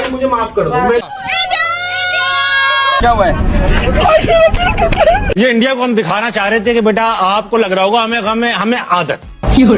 भाई मुझे माफ कर दो। क्या हुआ है? ये इंडिया को हम दिखाना चाह रहे थे कि बेटा आपको लग रहा होगा हमें हमें आदत। केक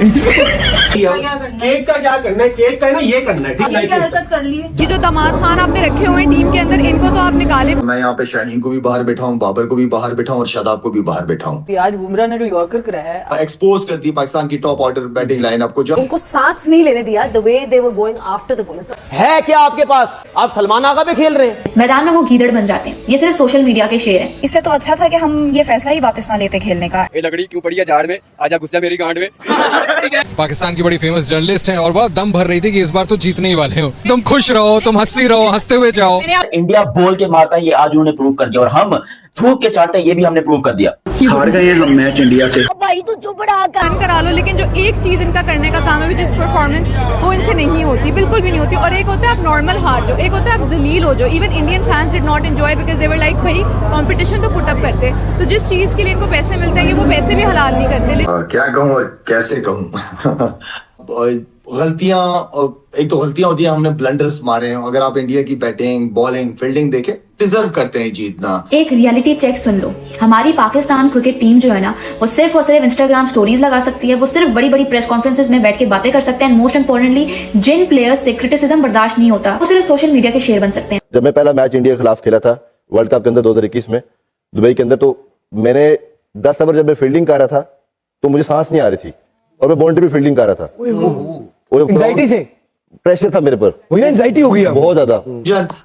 का क्या करना है? केक का है ना ये करना है, ठीक है? क्या हरकत कर ली है? ये जो दामाद खान आपने रखे हुए हैं टीम के अंदर, इनको तो आप निकाले। मैं यहाँ पे शाहीन को भी बाहर बैठा हूँ, बाबर को भी बाहर बैठा हूँ और शादाब को भी बाहर बैठा हूँ। आज बुमराह ने जो यॉर्कर कराया है, एक्सपोज कर दी पाकिस्तान की टॉप ऑर्डर बैटिंग लाइनअप को। जब उनको सांस नहीं लेने दिया, the way they were going after the ball. है क्या आपके पास? आप सलमान आगा पे खेल रहे हैं। मैदान में वो गीदड़ बन जाते हैं। ये सिर्फ सोशल मीडिया के शेर हैं। इससे तो अच्छा था कि हम ये फैसला ही वापस ना लेते खेलने का। ये लकड़ी क्यों पड़ी है झाड़ में? आजा गुस्सा मेरी गांड में। पाकिस्तान की बड़ी फेमस जर्नलिस्ट हैं और बहुत दम भर रही थी कि इस बार तो जीतने ही वाले हो। तुम खुश रहो, तुम हंसती रहो, हंसते हुए जाओ। इंडिया बोल के मारता है, ये आज उन्होंने प्रूव कर दिया, और हम थूक के चाटते हैं, ये भी हमने प्रूव कर दिया। हार गए हम मैच इंडिया से। भाई तू चुप रहा कर। करा लो, लेकिन जो एक चीज इनका करने का काम है विच इज परफॉर्मेंस, वो इनसे नहीं होती, बिल्कुल भी नहीं होती। और एक होता है आप नॉर्मल हार जाओ, एक होता है आप जलील हो जाओ। Even Indian fans did not enjoy because they were like भाई कंपटीशन तो पुट अप करते, तो जिस चीज के लिए इनको पैसे मिलते हैं वो पैसे भी हलाल नहीं करते। क्या कहूँ और कैसे कहूँ। गलतियां, एक तो गलतियां होती है, हमने ब्लंडर्स मारे हैं। अगर आप इंडिया की बैटिंग, बॉलिंग, फील्डिंग देखें, डिजर्व करते हैं जीतना। एक रियलिटी चेक सुन लो, हमारी पाकिस्तान क्रिकेट टीम जो है ना, वो सिर्फ और सिर्फ इंस्टाग्राम स्टोरीज लगा सकती है। वो सिर्फ बड़ी बड़ी प्रेस कॉन्फ्रेंसेस में बैठ के बातें कर सकते हैं। मोस्ट इंपॉर्टेंटली, जिन प्लेयर्स से क्रिटिसिज्म बर्दाश्त नहीं होता, वो सिर्फ सोशल मीडिया के शेर बन सकते हैं। जब मैं पहला मैच इंडिया के खिलाफ खेला था वर्ल्ड कप के अंदर 2021 में दुबई के अंदर, तो मैंने 10 ओवर जब मैं फील्डिंग कर रहा था तो मुझे सांस नहीं आ रही थी और मैं बाउंड्री पे फील्डिंग कर रहा था। एंजाइटी से प्रेशर था मेरे पर, वही एंजाइटी हो गई बहुत ज्यादा।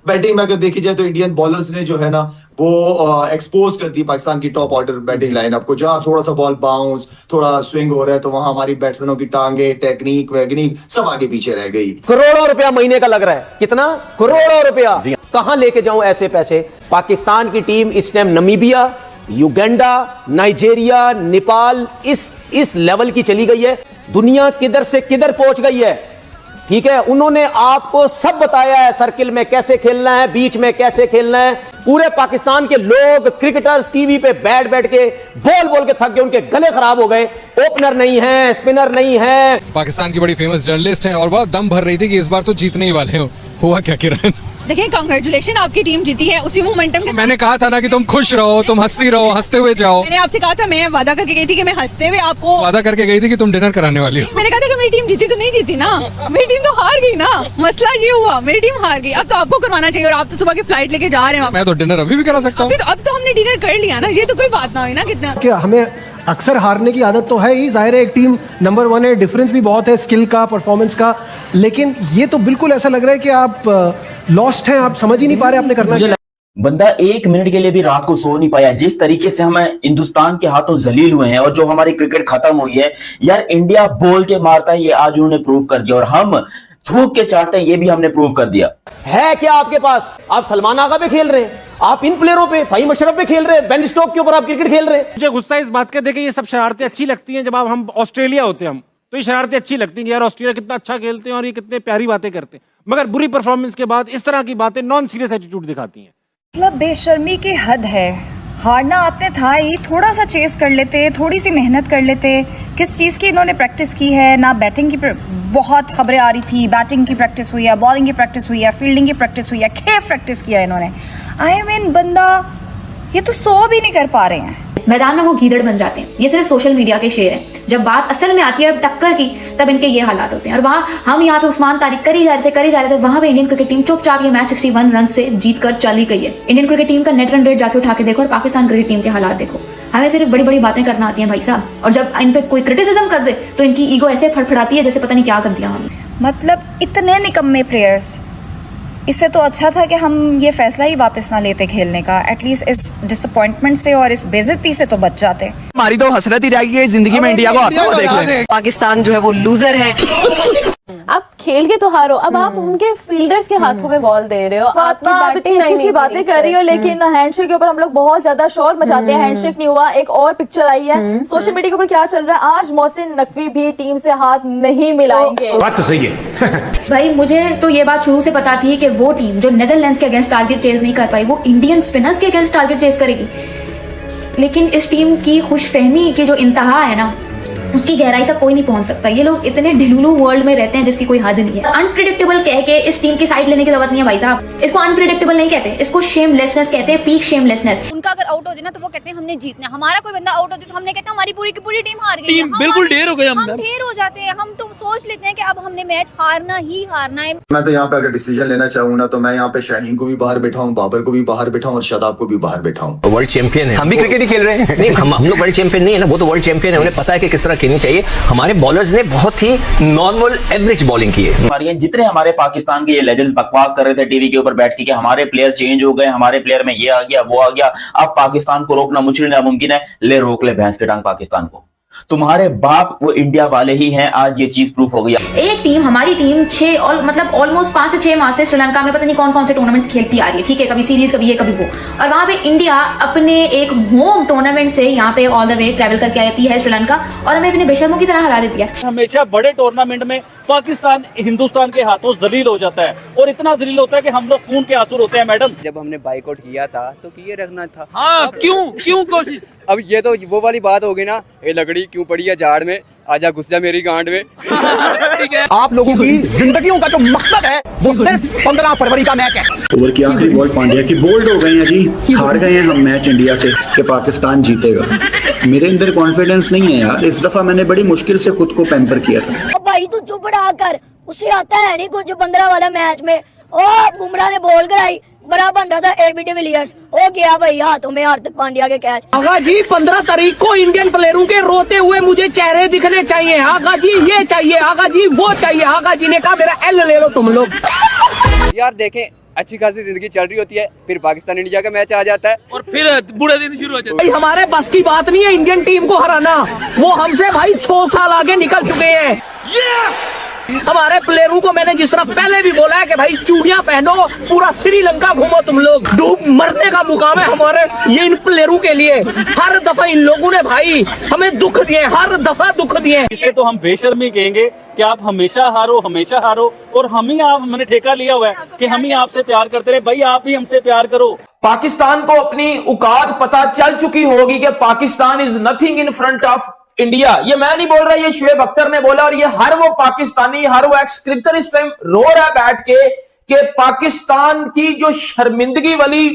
बैटिंग में अगर देखी जाए तो इंडियन बॉलर्स ने जो है ना वो एक्सपोज कर दी पाकिस्तान की टॉप ऑर्डर बैटिंग लाइनअप को। जहां थोड़ा सा बॉल बाउंस, थोड़ा स्विंग हो रहा है, तो वहां हमारी बैट्समैनों की टांगे, टेक्निक वैगनिक सब आगे पीछे रह गई। करोड़ों रुपया महीने का लग रहा है। कितना? करोड़ों रुपया। कहां लेके जाऊं ऐसे पैसे? पाकिस्तान की टीम इस time Namibia, Uganda, Nigeria, Nepal इस लेवल की चली गई है। दुनिया किधर से किधर पहुंच गई है, ठीक है? उन्होंने आपको सब बताया है, सर्किल में कैसे खेलना है, बीच में कैसे खेलना है। पूरे पाकिस्तान के लोग, क्रिकेटर्स टीवी पे बैठ के बोल के थक गए, उनके गले खराब हो गए। ओपनर नहीं है, स्पिनर नहीं है। पाकिस्तान की बड़ी फेमस जर्नलिस्ट हैं और बहुत दम भर रही थी कि इस बार तो जीतने ही वाले हो। हुआ क्या किरण? देखिए, कांग्रेचुलेशन, आपकी टीम जीती है। उसी मोमेंटम के मैंने कहा था ना कि तुम खुश रहो, तुम हंसती रहो, हंसते हुए जाओ। मैंने आपसे कहा था, मैं वादा करके गई थी कि मैं हंसते हुए आपको वादा करके गई थी कि तुम डिनर कराने वाली हो। मैंने कहा था कि मेरी टीम जीती तो नहीं जीती ना, मेरी टीम तो हार गई ना। मसला ये हुआ, मेरी टीम हार गई। अब तो आपको करवाना चाहिए, और आप तो सुबह की फ्लाइट लेके जा रहे हैं। मैं तो डिनर अभी भी करा सकता हूँ। अब तो हमने डिनर कर लिया ना, ये तो कोई बात ना हुई ना। कितना क्या हमें अक्सर हारने की आदत तो है ही, जाहिर है एक टीम नंबर 1 है, डिफरेंस भी बहुत है स्किल का, परफॉर्मेंस का। लेकिन ये तो बिल्कुल ऐसा लग रहा है कि आप लॉस्ट हैं, आप समझ ही नहीं पा रहे आपने करना क्या। बंदा 1 मिनट के लिए भी रात को सो नहीं पाया। जिस तरीके से हम हिंदुस्तान के हाथों जलील हुए हैं और जो हमारी क्रिकेट खत्म हुई है, यार इंडिया बोल के मारता है, ये आज उन्होंने प्रूव कर दिया, और हम थूक के चाटते हैं, ये भी हमने प्रूव कर दिया। है क्या आपके पास? आप सलमान आगा पे खेल रहे हैं, आप इन प्लेयरों पे, फहीम अशरफ पे खेल रहे हैं, बेन स्टोक के ऊपर आप क्रिकेट खेल रहे हैं। मुझे गुस्सा इस बात का, देखिए ये सब शरारतें अच्छी लगती हैं जब हम ऑस्ट्रेलिया होते हैं, हम तो ये शरारतें अच्छी लगती हैं कि यार ऑस्ट्रेलिया कितना अच्छा खेलते हैं और ये कितने प्यारी बातें करते हैं। मगर बुरी परफॉर्मेंस के बाद इस तरह की बातें नॉन सीरियस एटीट्यूड दिखाती हैं। मतलब बेशर्मी की हद है। हारना आपने था ही, थोड़ा सा चेस कर लेते, थोड़ी सी मेहनत कर लेते। किस चीज़ की इन्होंने प्रैक्टिस की है ना? बैटिंग की बहुत खबरें आ रही थी, बैटिंग की प्रैक्टिस हुई है, बॉलिंग की प्रैक्टिस हुई है, फील्डिंग की प्रैक्टिस हुई है, खेफ प्रैक्टिस किया है इन्होंने। आई मीन बंदा ये तो 100 भी नहीं कर पा रहे हैं। मैदान में वो गीदड़ बन जाते हैं। ये सिर्फ सोशल मीडिया के शेर हैं। जब बात असल में आती है टक्कर की, तब इनके ये हालात होते हैं। और वहाँ हम यहाँ पे उस्मान तारिक कर ही जा रहे थे, वहाँ पे इंडियन क्रिकेट टीम चुपचाप ये मैच 61 रन से जीत कर चली गई है। इंडियन क्रिकेट टीम का नेट रन रेट जाके उठा के देखो और पाकिस्तान क्रिकेट टीम के हालात देखो। हमें सिर्फ बड़ी बड़ी बातें करना आती हैं भाई साहब, और जब इन पे कोई क्रिटिसिज्म कर दे तो इनकी ईगो ऐसे फड़फड़ाती है जैसे पता नहीं क्या कर दिया हमने। मतलब इतने निकम्मे प्लेयर्स। इससे तो अच्छा था कि हम ये फैसला ही वापस ना लेते खेलने का। एटलीस्ट इस डिसअपॉइंटमेंट से और इस बेइज्जती से तो बच जाते। हमारी तो हसरत ही रह गई है जिंदगी में, इंडिया को आता हुआ देख लें। पाकिस्तान जो है वो लूजर है। आप खेल के तो हारो, अब आप उनके फील्डर्स के हाथों में बॉल दे रहे हो। आप इतनी अच्छी बातें कर रही हो, लेकिन हैंडशेक के ऊपर हम लोग बहुत ज्यादा शोर मचाते हैं। हैंडशेक नहीं हुआ। एक और पिक्चर आई है सोशल मीडिया के ऊपर, क्या चल रहा है? आज मोहसिन नकवी भी टीम से हाथ नहीं मिलाएंगे। बात तो सही है। भाई मुझे तो ये बात शुरू से पता थी कि वो टीम जो नेदरलैंड्स के अगेंस्ट टारगेट चेज नहीं कर पाई, वो इंडियन स्पिनर्स के अगेंस्ट टारगेट चेज करेगी। लेकिन इस टीम की खुशफहमी की जो इंतहा है ना, उसकी गहराई तक कोई नहीं पहुंच सकता। ये लोग इतने ढिलुलू वर्ल्ड में रहते हैं जिसकी कोई हद नहीं है। अनप्रिडिक्टेबल कह के इस टीम की साइड लेने की जरूरत नहीं है भाई साहब। इसको अनप्रिडिक्टेबल नहीं कहते, इसको शेमलेसनेस कहते हैं, पीक शेमलेसनेस। उनका अगर आउट हो जाए ना तो वो कहते हैं हमने जीतना, हमारा कोई बंदा आउट होता है तो हमने कहते हैं हमारी पूरी की पूरी टीम हार गई है। बिल्कुल ढेर हो गए हम ढेर हो जाते हैं। हम तो सोच लेते हैं कि अब हमने मैच हारना ही हारना है। मैं तो यहाँ पे अगर डिसीजन लेना चाहूँ ना तो मैं यहाँ पे शाहीन को भी बाहर बैठाऊँ, बाबर को भी बाहर बैठाऊँ और शादाब को भी बाहर बैठाऊँ। वर्ल्ड चैंपियन है, हम भी क्रिकेट ही खेल रहे हैं। नहीं हम लोग वर्ल्ड चैंपियन नहीं है ना, वो तो वर्ल्ड चैंपियन है, उन्हें पता है कि किस तरह खेलनी चाहिए। हमारे बॉलर्स ने बहुत ही नॉर्मल एवरेज बॉलिंग की है। जितने हमारे पाकिस्तान के ये लेजेंड्स बकवास कर रहे थे टीवी के ऊपर बैठ के कि हमारे प्लेयर चेंज हो गए, हमारे प्लेयर में ये आ गया वो आ गया, अब पाकिस्तान को रोकना मुश्किल नामुमकिन है। ले रोक ले भैंस के टांग पाकिस्तान को। तुम्हारे बाप वो इंडिया वाले ही हैं, आज ये चीज प्रूफ हो गई। एक टीम, हमारी टीम 6 और मतलब ऑलमोस्ट 5 से 6 माह से श्रीलंका में पता नहीं कौन कौन से टूर्नामेंट्स खेलती आ रही है, ठीक है, कभी सीरीज कभी ये कभी वो, और वहां पे इंडिया अपने एक होम टूर्नामेंट से यहाँ पे ऑल द वे ट्रैवल करके आती है श्रीलंका और हमें इतने बेशर्मों की तरह हरा देती है। हमेशा बड़े टूर्नामेंट में पाकिस्तान हिंदुस्तान के हाथों जलील हो जाता है और इतना जलील होता है कि हम लोग खून के आंसू होते हैं। मैडम जब हमने बाइकआउट किया था तो किए रखना था। हाँ, क्यों कोशिश। अब ये तो वो वाली बात होगी ना, ये लकड़ी क्यों पड़ी है झाड़ में, आजा घुस जा मेरी गांड में। ठीक है, आप लोगों की जिंदगियों का जो मकसद है वो सिर्फ 15 फरवरी का मैच है। ओवर की आखिरी बॉल पांड्या की बोल्ड हो गए हैं जी, हार गए हैं हम मैच इंडिया से कि पाकिस्तान जीतेगा। मेरे अंदर कॉन्फिडेंस नहीं है यार, इस दफा मैंने बड़ी मुश्किल से खुद को पैम्पर किया था। भाई तू चुप रहा कर, उसे आता है नहीं कुछ 15 वाला मैच में। ओ बुमराह ने बॉल कराई, बड़ा बन रहा था एबी डिविलियर्स, ओ गया भाई हाथों में हार्दिक पांड्या के कैच। आगा जी 15 तारीख को इंडियन प्लेयरों के रोते हुए मुझे चेहरे दिखने चाहिए। आगा जी ये चाहिए, आगा जी वो चाहिए। आगा जी ने कहा मेरा एल ले लो तुम लोग। यार देखें, अच्छी खासी जिंदगी चल रही होती है, फिर पाकिस्तान इंडिया का मैच आ जाता है और फिर बुरे दिन शुरू हो जाते हैं। भाई हमारे बस की बात नहीं है इंडियन टीम को हराना, वो हमसे भाई 100 साल आगे निकल चुके हैं। यस, हमारे प्लेयरों को मैंने जिस तरह पहले भी बोला है कि भाई चूड़ियां पहनो, पूरा श्रीलंका घूमो तुम लोग, डूब मरने का मुकाम है हमारे ये इन प्लेयरों के लिए। हर दफा इन लोगों ने भाई हमें दुख दिए, हर दफा दुख दिए। इसे तो हम बेशर्मी कहेंगे कि आप हमेशा हारो और हमने ठेका लिया हुआ है कि हम ही आपसे प्यार करते रहे। भाई आप ही हमसे प्यार करो। पाकिस्तान को अपनी औकात पता चल चुकी होगी कि Pakistan is nothing in front of India. ये मैं नहीं बोल रहा, ये शुएब अख्तर ने बोला और ये हर वो पाकिस्तानी, हर वो एक्स क्रिकेटर इस टाइम रो रहा है बैठ के कि पाकिस्तान की जो शर्मिंदगी वाली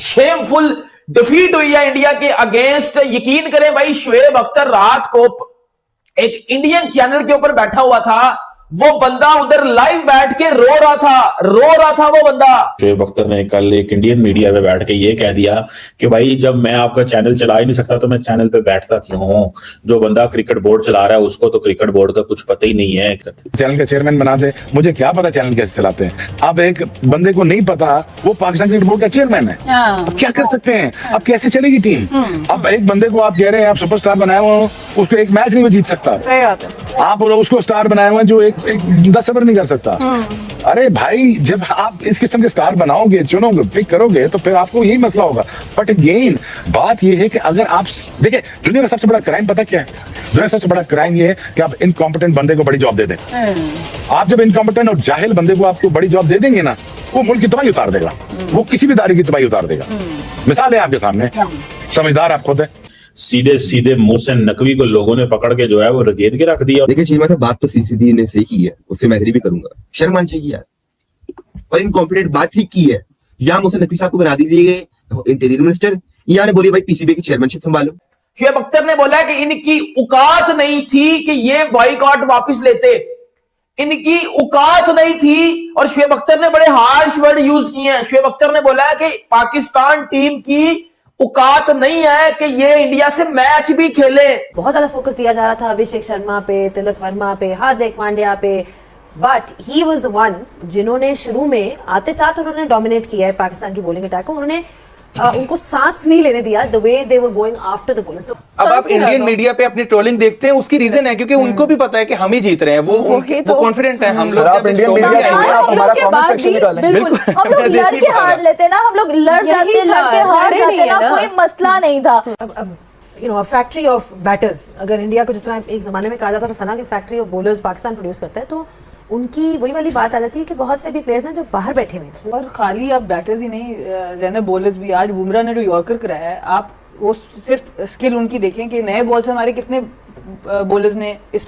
शेमफुल डिफीट हुई है इंडिया के अगेंस्ट, यकीन करें भाई शुएब अख्तर रात को एक इंडियन चैनल के ऊपर बैठा हुआ था, वो बंदा उधर लाइव बैठ के रो रहा था वो बंदा। शुएब अख्तर ने कल एक इंडियन मीडिया पे बैठ के ये कह दिया कि भाई जब मैं आपका चैनल चला ही नहीं सकता तो मैं चैनल पे बैठता क्यों हूँ। जो बंदा क्रिकेट बोर्ड चला रहा है उसको तो क्रिकेट बोर्ड का कुछ पता ही नहीं है। चैनल का चेयरमैन बना दे, मुझे क्या पता चैनल कैसे चलाते हैं। अब एक बंदे को नहीं पता वो पाकिस्तान क्रिकेट बोर्ड का चेयरमैन है, अब क्या कर सकते हैं, अब कैसे चलेगी टीम। अब एक बंदे को आप कह रहे हैं आप सुपरस्टार बनाए हुए, उसको एक मैच नहीं जीत सकता। आप उसको स्टार बनाए हुए जो एक 10 ओवर नहीं कर सकता। अरे भाई जब आप इस किस्म के स्टार बनाओगे, चुनोगे, पिक करोगे तो फिर आपको यही मसला होगा। बट अगेन बात यह है कि अगर आप देखें दुनिया का सबसे बड़ा क्राइम पता क्या है, दुनिया का सबसे बड़ा क्राइम ये है कि आप इनकॉम्पिटेंट बंदे को बड़ी जॉब दे दें। आप जब इनकॉम्पिटेंट और जाहिल बंदे को आपको बड़ी जॉब दे देंगे ना, वो मुल्क की तबाही उतार देगा, वो किसी भी दायरे की तबाही उतार देगा। मिसाल है आपके सामने, समझदार आप खुद है। सीधे मुंह से नकवी को लोगों ने पकड़ के जो है वो रगेद के रख दिया। देखिए शीमा साहब बात तो सीधी ने सही की है, उससे मैं एग्री भी करूंगा, शर्म आनी चाहिए यार। और इनकॉम्पिटेंट बात ठीक की है, या मुझसे नकवी साहब को बना दीजिए इंटीरियर मिनिस्टर, या ने बोलिए भाई पीसीबी की चेयरमैनशिप संभालो। शुएब अख्तर ने बोला कि इनकी औकात नहीं थी कि ये बॉयकॉट वापस लेते, इनकी औकात नहीं थी। और शुएब अख्तर ने बड़े हार्श वर्ड यूज किए हैं। शुएब अख्तर ने बोला कि पाकिस्तान टीम की औकात नहीं है कि ये इंडिया से मैच भी खेले। बहुत ज्यादा फोकस दिया जा रहा था अभिषेक शर्मा पे, तिलक वर्मा पे, हार्दिक पांड्या पे, but he was the one जिन्होंने शुरू में आते साथ उन्होंने डोमिनेट किया है पाकिस्तान की बॉलिंग अटैक को। उन्होंने उनको सांस नहीं लेने दिया, the way they were going after the bowler. अब आप इंडियन मीडिया पे अपनी ट्रोलिंग देखते हैं, उसकी रीजन है क्योंकि उनको भी पता है कि हम ही जीत रहे हैं, वो कॉन्फिडेंट है। हम लोग आप इंडियन मीडिया छोड़िए, आप हमारा कमेंट सेक्शन निकालें। बिल्कुल हम लोग लड़ के हार लेते ना, हम लोग लड़ जाते लड़के हार जाते ना, कोई मसला नहीं था। You know factory of batters, अगर इंडिया को जिस तरह एक जमाने में कहा जाता था सना की factory of bowlers Pakistan produce करता है, तो उनकी वही वाली बात आ जाती है कि बहुत से भी प्लेयर्स हैं जो बाहर बैठे हुए हैं। और खाली अब बैटर्स ही नहीं, जैनब बॉलर्स भी। आज बुमराह ने जो यॉर्कर कराया है, आप वो सिर्फ स्किल उनकी देखें कि नए बॉल से हमारे कितने बॉलर्स ने इस